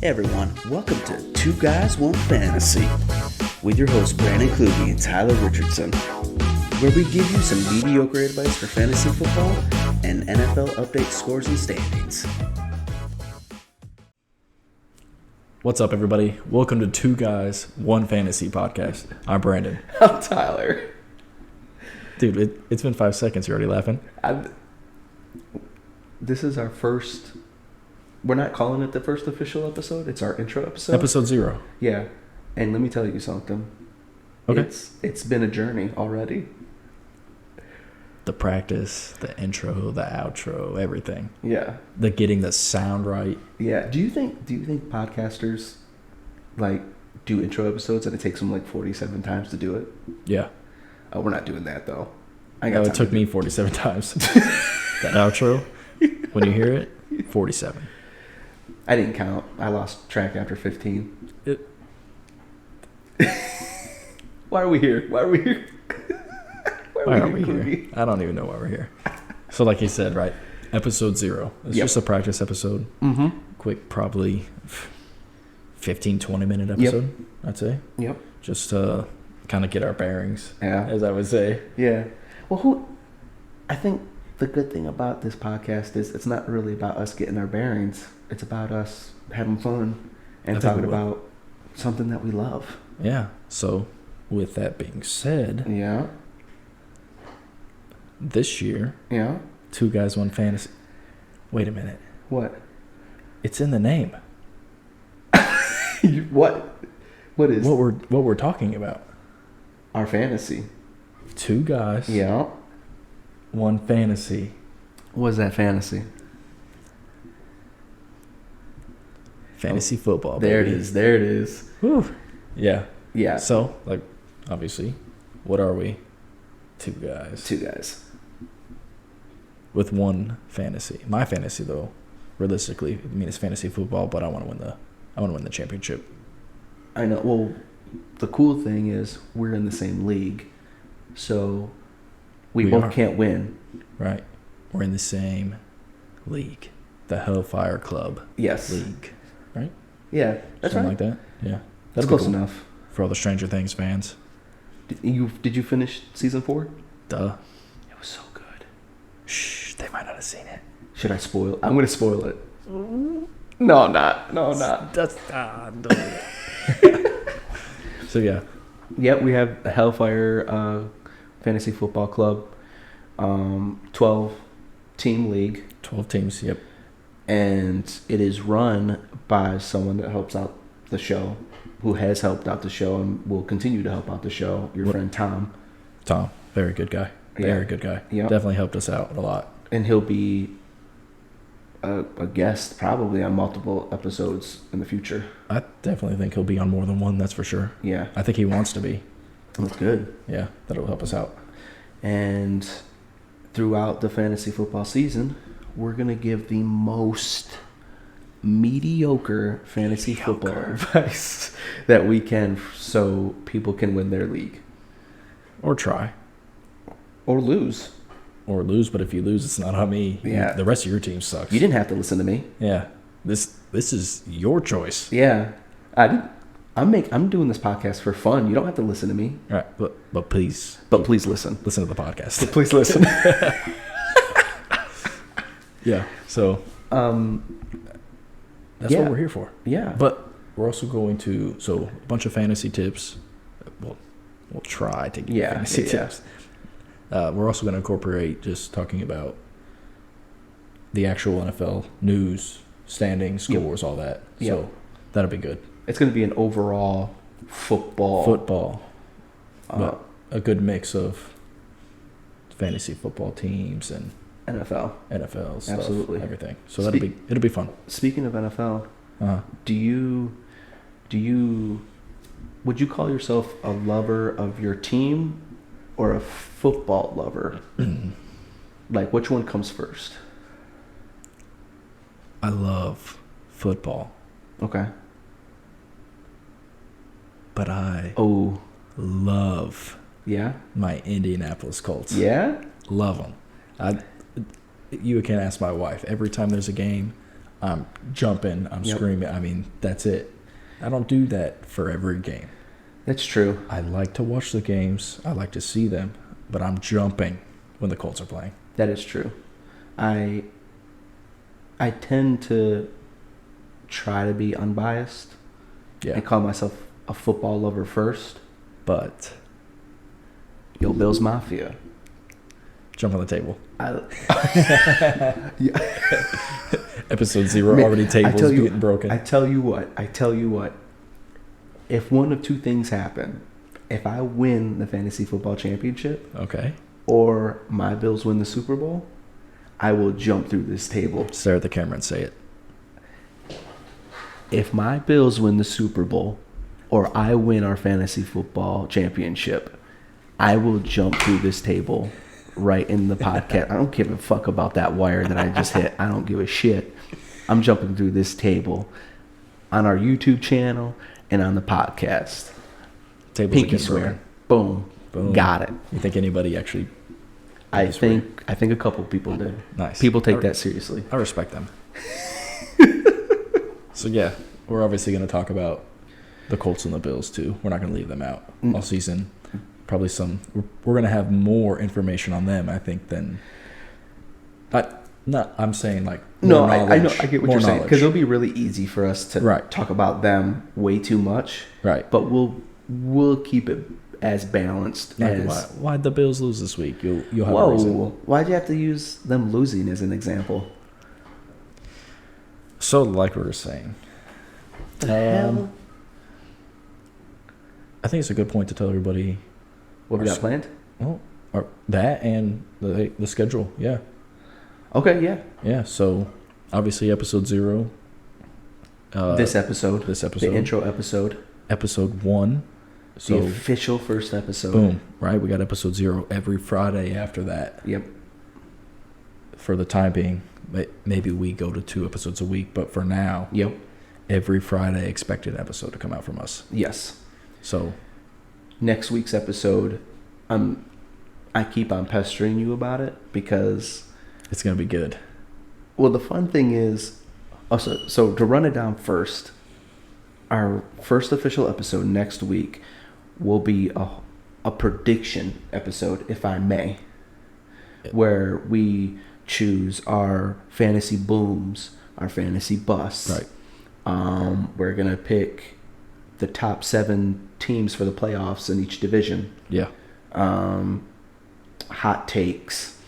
Hey everyone, welcome to Two Guys, One Fantasy with your hosts Brandon Kluge and Tyler Richardson, where we give you some mediocre advice for fantasy football and NFL update scores and standings. What's up, everybody? Welcome to Two Guys, One Fantasy podcast. I'm Brandon. I'm Tyler. Dude, it's been 5 seconds. You're already laughing? This is our first... We're not calling it the first official episode. It's our intro episode. Episode 0. Yeah. And let me tell you something. Okay. It's been a journey already. The practice, the intro, the outro, everything. Yeah. The getting the sound right. Yeah. Do you think podcasters like do intro episodes and it takes them like 47 times to do it? Yeah. Oh, we're not doing that though. It took me 47 times. That outro, when you hear it, 47. I didn't count. I lost track after 15. Why are we here? Why are we here? Why are we here? I don't even know why we're here. So like he said, right? Episode 0. It's just a practice episode. Mm-hmm. Quick, probably 15, 20-minute episode, I'd say. Yep. Just to kind of get our bearings, yeah, as I would say. Yeah. Well, I think the good thing about this podcast is it's not really about us getting our bearings. It's about us having fun and talking about something that we love. Yeah. So, with that being said, yeah, this year, yeah, Two Guys, One Fantasy. Wait a minute. What? It's in the name. What? What is what we're talking about? Our fantasy. Two Guys. Yeah. One Fantasy. What is that fantasy? Fantasy football. There baby. it is. There it is. Whew. Yeah. Yeah. So, like, obviously, what are we? Two guys. Two guys. With one fantasy. My fantasy, though, realistically, I mean, it's fantasy football, but I want to win the championship. I know. Well, the cool thing is we're in the same league, so we both can't win. Right. We're in the same league, the Hellfire Club. Yes. League. Right. Yeah, that's something right. like that. Yeah. That's close enough. For all the Stranger Things fans. Did you finish season 4? Duh. It was so good. Shh, they might not have seen it. Should I spoil? I'm gonna spoil it. No, I'm not. No, I'm not. Don't do that. So yeah. Yep, we have the Hellfire Fantasy Football Club, 12 team league. 12 teams. Yep. And it is run by someone that helps out the show, who has helped out the show and will continue to help out the show. Your friend Tom. Tom, very good guy. Very good guy. Yep. Definitely helped us out a lot. And he'll be a guest probably on multiple episodes in the future. I definitely think he'll be on more than one, that's for sure. Yeah. I think he wants to be. That's good. Yeah, that'll help us out. And throughout the fantasy football season, we're going to give the most mediocre fantasy football advice that we can so people can win their league. Or try. Or lose. Or lose, but if you lose, it's not on me. Yeah. The rest of your team sucks. You didn't have to listen to me. Yeah. This is your choice. Yeah. I'm doing this podcast for fun. You don't have to listen to me. All right, but please. But please listen. Listen to the podcast. Please listen. Yeah. So that's what we're here for. Yeah. But we're also going to a bunch of fantasy tips. We'll try to give you fantasy tips. We're also going to incorporate just talking about the actual NFL news, standings, scores, all that. So that'll be good. It's going to be an overall football. But a good mix of fantasy football teams and NFL stuff, absolutely everything. So it'll be fun. Speaking of NFL, would you call yourself a lover of your team or a football lover? Like, which one comes first? I love football. Okay. But I love my Indianapolis Colts. Yeah? Love them. you can ask my wife. Every time there's a game, I'm jumping, I'm screaming. I mean, that's it. I don't do that for every game. That's true. I like to watch the games. I like to see them, but I'm jumping when the Colts are playing. That is true. I tend to try to be unbiased. Yeah. And call myself a football lover first. But Yo, Bills Mafia. Jump on the table. Yeah. Episode 0 already tables getting broken. I tell you what. If one of two things happen, if I win the fantasy football championship, okay, or my Bills win the Super Bowl, I will jump through this table. Stare at the camera and say it. If my Bills win the Super Bowl, or I win our fantasy football championship, I will jump through this table right in the podcast. I don't give a fuck about that wire that I just hit. I don't give a shit. I'm jumping through this table on our YouTube channel and on the podcast. Tables Pinky swear. Boom. Got it. You think anybody actually? I think a couple people did. Nice. People take that seriously. I respect them. So yeah, we're obviously going to talk about the Colts and the Bills too. We're not going to leave them out all season. Probably we're going to have more information on them, I think, than. I'm saying like more knowledge, I know, I get what you're saying, because knowledge. it'll be really easy for us to talk about them way too much. Right. But we'll keep it as balanced as. Why'd the Bills lose this week? You'll have Whoa! a reason. Why'd you have to use them losing as an example? So, like we were saying, The hell? I think it's a good point to tell everybody What we got planned? Well, that and the schedule. Yeah. Okay. Yeah. Yeah. So, obviously, episode 0. This episode. The intro episode. Episode 1. So the official first episode. Boom. Right. We got episode 0 every Friday after that. Yep. For the time being, maybe we go to 2 episodes a week, but for now, yep, every Friday expect an episode to come out from us. Yes. So next week's episode, I keep on pestering you about it because it's gonna be good. Well, the fun thing is, so to run it down first, our first official episode next week will be a prediction episode, if I may, where we choose our fantasy booms, our fantasy busts. Right. We're gonna pick the top 7 teams for the playoffs in each division. Yeah. Hot takes.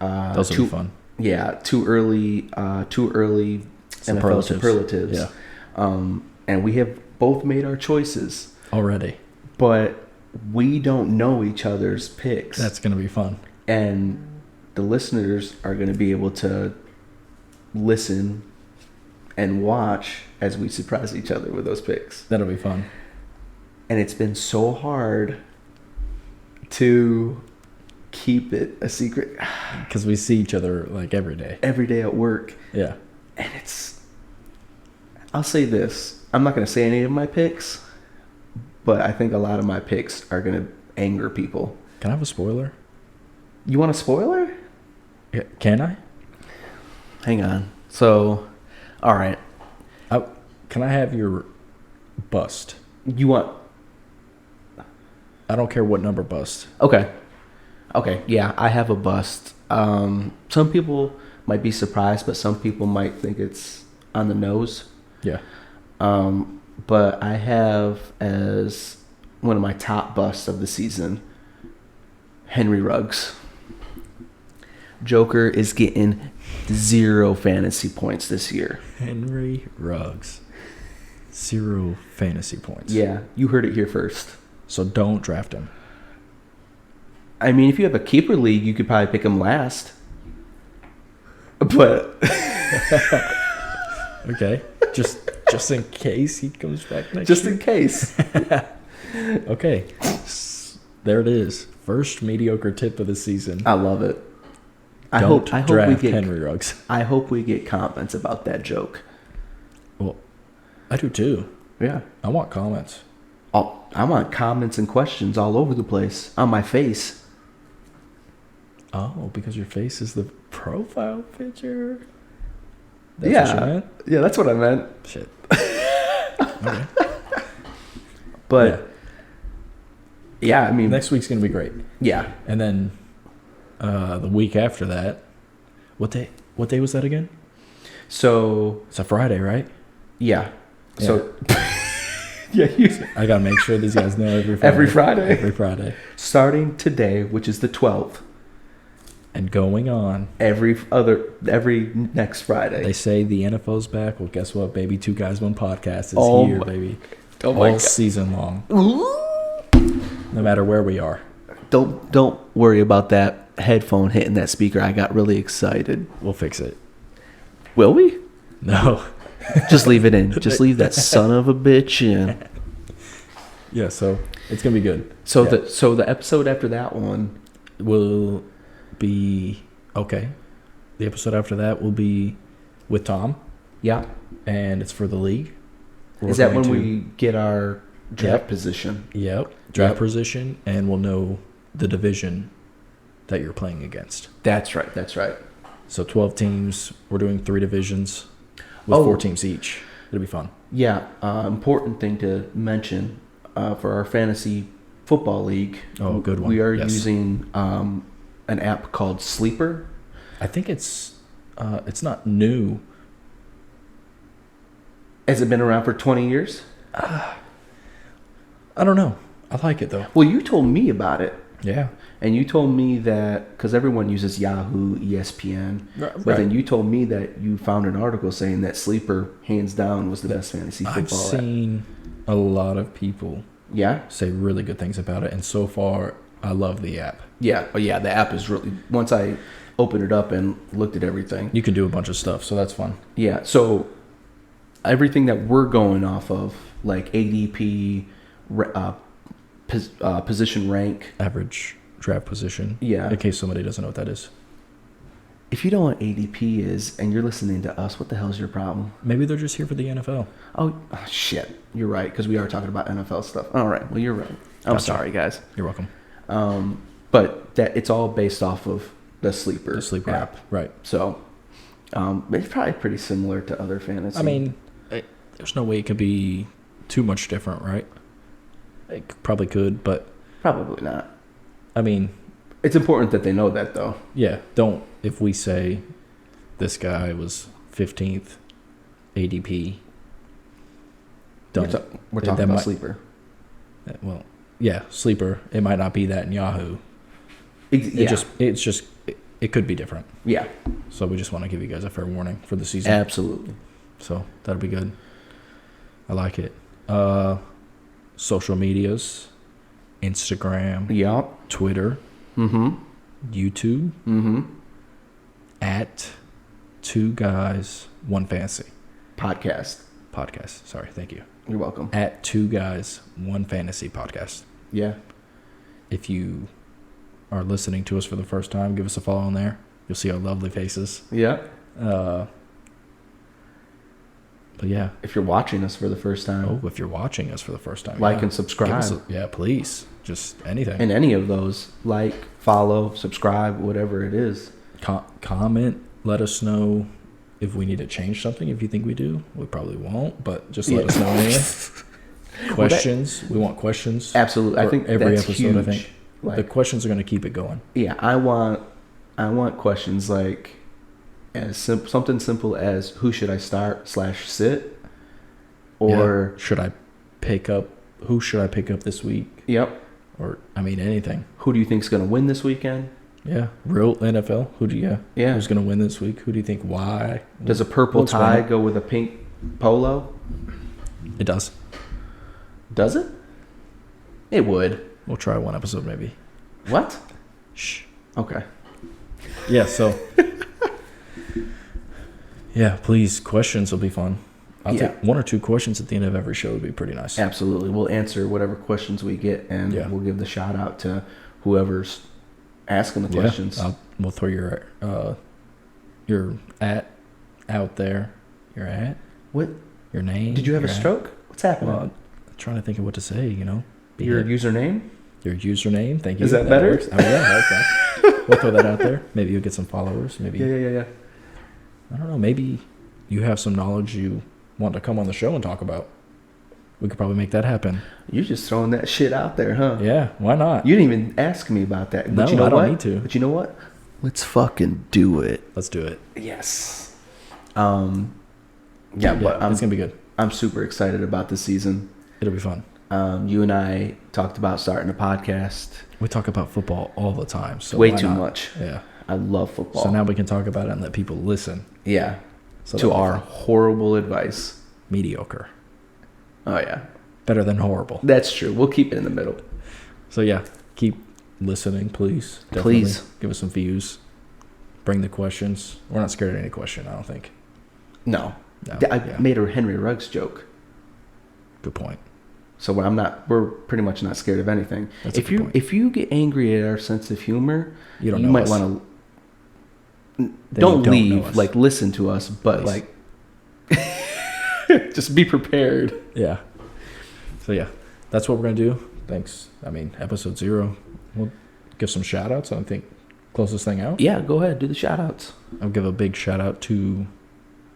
Those will be fun. Yeah. Too early NFL superlatives. Yeah. And we have both made our choices already, but we don't know each other's picks. That's gonna be fun. And the listeners are going to be able to listen and watch as we surprise each other with those picks. That'll be fun. And it's been so hard to keep it a secret. Because we see each other like every day. Every day at work. Yeah. And I'll say this. I'm not going to say any of my picks, but I think a lot of my picks are going to anger people. Can I have a spoiler? You want a spoiler? Can I? Hang on. So, all right. Can I have your bust? You want? I don't care what number bust. Okay. Yeah, I have a bust. Some people might be surprised, but some people might think it's on the nose. Yeah. But I have as one of my top busts of the season, Henry Ruggs. Joker is getting 0 fantasy points this year. Henry Ruggs. 0 fantasy points. Yeah, you heard it here first. So don't draft him. I mean, if you have a keeper league, you could probably pick him last. But okay, just in case he comes back next just year. in case. Okay, there it is. First mediocre tip of the season. I love it. I Don't hope draft we get Henry Ruggs. I hope we get comments about that joke. Well, I do too. Yeah, I want comments. I want comments and questions all over the place on my face. Oh, because your face is the profile picture. That's what you meant? Yeah, that's what I meant. Shit. Okay. But yeah, I mean, next week's gonna be great. Yeah, and then the week after that, what day was that again? So it's a Friday, right? Yeah. So yeah, I gotta make sure these guys know every Friday. Every Friday. Starting today, which is the 12th. And going on every next Friday. They say the NFL's back. Well, guess what, baby? Two Guys, One Podcast is here, baby. All season long. No matter where we are. Don't worry about that headphone hitting that speaker. I got really excited. We'll fix it. Will we? No. Just leave it in. Just leave that son of a bitch in. Yeah, so it's gonna be good. So the episode after that one will be okay. The episode after that will be with Tom. Yeah. And it's for the league. Is that when we get our draft position? Yep. Draft position, and we'll know the division that you're playing against. That's right. That's right. So 12 teams. We're doing 3 divisions with 4 teams each. It'll be fun. Yeah. Important thing to mention for our fantasy football league. Oh, good one. We are using an app called Sleeper. I think it's not new. Has it been around for 20 years? I don't know. I like it though. Well, you told me about it. Yeah. And you told me that because everyone uses Yahoo, ESPN, but then you told me that you found an article saying that Sleeper, hands down, was the best fantasy football I've seen a lot of people say really good things about it, and so far, I love the app. Yeah. Oh, yeah. The app is really, once I opened it up and looked at everything. You can do a bunch of stuff, so that's fun. Yeah. So everything that we're going off of, like ADP, position rank. Average draft position. Yeah. In case somebody doesn't know what that is. If you don't know what ADP is and you're listening to us, what the hell's your problem? Maybe they're just here for the NFL. Oh shit. You're right, because we are talking about NFL stuff. All right. Well, you're right. I'm sorry, guys. You're welcome. But that it's all based off of the Sleeper app. Right. So it's probably pretty similar to other fantasy. I mean, there's no way it could be too much different, right? It probably could, but... Probably not. I mean... It's important that they know that, though. Yeah. If we say this guy was 15th ADP... We're talking about Sleeper. Well, yeah, Sleeper. It might not be that in Yahoo. It could be different. Yeah. So we just want to give you guys a fair warning for the season. Absolutely. So that'll be good. I like it. Social medias, Instagram, Twitter, YouTube, at 2 Guys, 1 Fantasy. Podcast. Sorry, thank you. You're welcome. At 2 Guys, 1 Fantasy Podcast. Yeah. If you are listening to us for the first time, give us a follow on there. You'll see our lovely faces. Yeah. But yeah. If you're watching us for the first time. Oh, if you're watching us for the first time. Like and subscribe. Yeah, please. Just anything. And any of those. Like, follow, subscribe, whatever it is. Comment. Let us know if we need to change something. If you think we do. We probably won't. But just let us know anyway. Questions. We want questions. Absolutely. I think every episode, huge. I think. The questions are going to keep it going. Yeah, I want questions like something simple as who should I start /sit, or should I pick up? Who should I pick up this week? Yep. Or anything. Who do you think's going to win this weekend? Yeah, real NFL. Yeah. Who's going to win this week? Who do you think? Why? Does a purple tie go with a pink polo? It does. Does it? It would. We'll try one episode maybe. What? Shh. Okay. Yeah, so. Yeah, please. Questions will be fun. I'll take 1 or 2 questions at the end of every show would be pretty nice. Absolutely. We'll answer whatever questions we get, and we'll give the shout out to whoever's asking the questions. We'll throw your at out there. Your at? What? Your name? Did you have a stroke? What's happening? Well, I'm trying to think of what to say, Your username? your username. Thank you. Is that better? Works. I mean, yeah, that's we'll throw that out there. Maybe you'll get some followers. Maybe. Yeah. I don't know. Maybe you have some knowledge you want to come on the show and talk about. We could probably make that happen. You're just throwing that shit out there, huh? Yeah, why not? You didn't even ask me about that. No, but you know I don't what? need to. But you know what? Let's fucking do it. Let's do it. Yes. But it's gonna be good. I'm super excited about this season. It'll be fun. You and I talked about starting a podcast. We talk about football all the time. So way why too not? much. Yeah. I love football. So now we can talk about it and let people listen. Yeah. So to our horrible advice. Mediocre. Oh yeah. Better than horrible. That's true. We'll keep it in the middle. So yeah, keep listening, please. Definitely. Please. Give us some views. Bring the questions. We're not scared of any question, I don't think. No. No. I made a Henry Ruggs joke. Good point. So we're pretty much not scared of anything. That's a good point. If you get angry at our sense of humor, you might want to don't leave, like listen to us, but Please. like just be prepared. Yeah. So yeah, that's what we're gonna do. Thanks. I mean, episode 0. We'll give some shout outs. I think close this thing out. Yeah, go ahead, do the shout outs. I'll give a big shout out to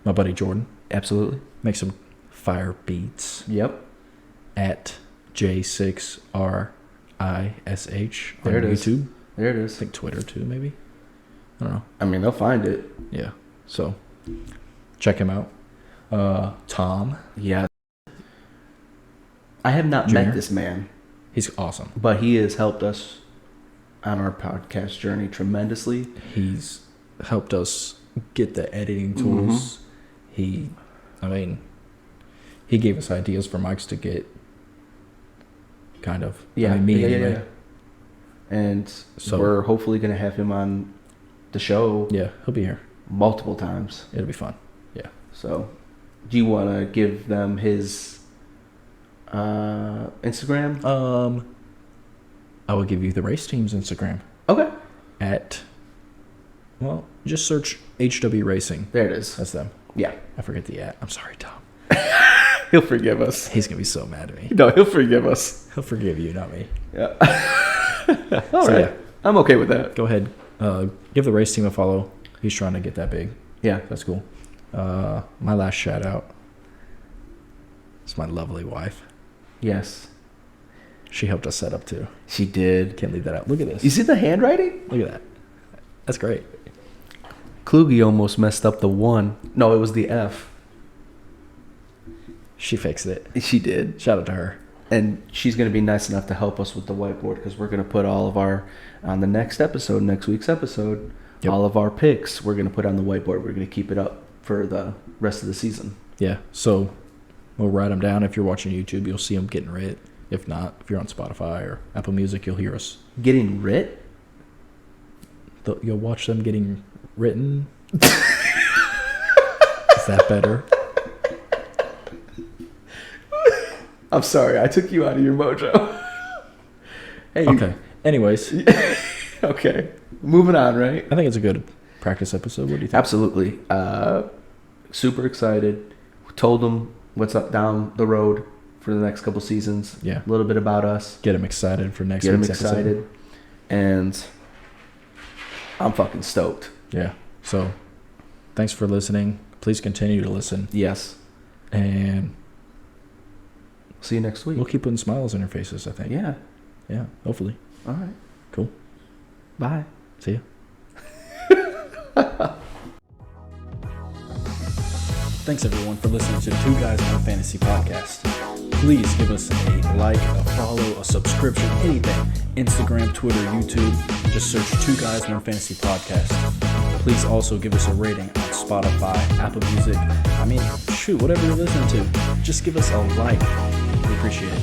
my buddy Jordan. Absolutely. Make some fire beats. Yep. At J6RISH on There it is. YouTube. There it I is. think Twitter too, maybe. I don't know. I mean, they'll find it. Yeah. So check him out. Tom. Yeah. I have not Junior. met this man, He's awesome. but he has helped us on our podcast journey tremendously. He's helped us get the editing tools. He gave us ideas for mics to get kind of. Yeah. I mean, me yeah. anyway. And So- we're hopefully going to have him on the show Yeah, he'll be here. multiple times. It'll be fun. So, do you want to give them his Instagram? I will give you the race team's Instagram Okay. just search HW Racing. There it is. That's them. Yeah. I forget the @. I'm sorry, Tom. He'll forgive us. He's gonna be so mad at me. No, he'll forgive us. He'll forgive you, not me. Yeah. All So, right. yeah. I'm okay with that. Go ahead. Give the race team a follow. He's trying to get that big. Yeah. That's cool. My last shout out is my lovely wife. Yes. She helped us set up too. She did. Can't leave that out. Look at this. You see the handwriting? Look at that. That's great. Kluge almost messed up the 1. No, it was the F. She fixed it. She did. Shout out to her. And she's going to be nice enough to help us with the whiteboard because we're going to put all of our, on the next week's episode, Yep. all of our picks, we're going to put on the whiteboard. We're going to keep it up for the rest of the season. Yeah. So we'll write them down. If you're watching YouTube, you'll see them getting writ. If not, if you're on Spotify or Apple Music, you'll hear us. Getting writ? You'll watch them getting written. Is that better? I'm sorry. I took you out of your mojo. Hey. Okay. Anyways, Okay. Moving on, right? I think it's a good practice episode. What do you think? Absolutely. Super excited. Told them what's up down the road for the next couple seasons. Yeah. A little bit about us. Get them excited for next Get them week's excited. episode. And I'm fucking stoked. Yeah. So thanks for listening. Please continue to listen. Yes. And See you next week. we'll keep putting smiles on your faces, I think. Yeah. Yeah, hopefully. All right. Cool. Bye. See ya. Thanks everyone for listening to the Two Guys One Fantasy podcast. Please give us a like, a follow, a subscription, anything. Instagram, Twitter, YouTube. Just search Two Guys One Fantasy podcast. Please also give us a rating on Spotify, Apple Music. I mean, shoot, whatever you're listening to, just give us a like. We appreciate it.